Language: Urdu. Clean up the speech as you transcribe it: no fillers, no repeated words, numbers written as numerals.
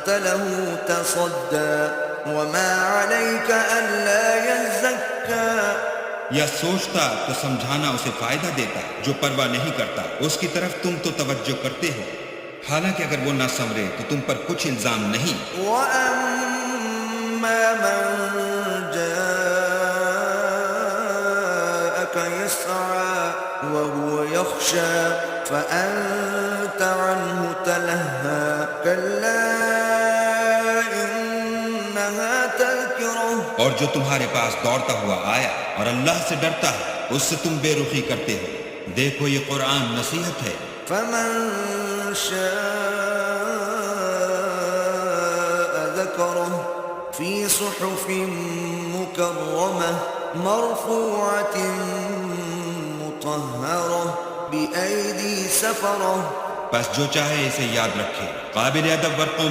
فأنت له تصدى وما عليك ألا يزكى. یا سوچتا تو سمجھانا اسے فائدہ دیتا، جو پرواہ نہیں کرتا اس کی طرف تم تو توجہ کرتے ہو، حالانکہ اگر وہ نہ سنورے تو تم پر کچھ الزام نہیں. وَأَمَّا مَن جَاءَكَ يَسْعَىٰ وَهُوَ يَخْشَىٰ فَأَنتَ عَنْهُ تَلَهَّىٰ كَلَّا إِنَّهَا تَذْكِرَةٌ. اور جو تمہارے پاس دوڑتا ہوا آیا اور اللہ سے ڈرتا ہے اس سے تم بے رخی کرتے ہو. دیکھو یہ قرآن نصیحت ہے. فَمَن شَاءَ ذَكَرَهُ فِي صُحُفٍ مُّكَرَّمَةٍ مَّرْفُوعَةٍ مُّطَهَّرَةٍ بِأَيْدِي سَفَرَةٍ. بس جو چاہے اسے یاد رکھے، قابل ادب ورقوں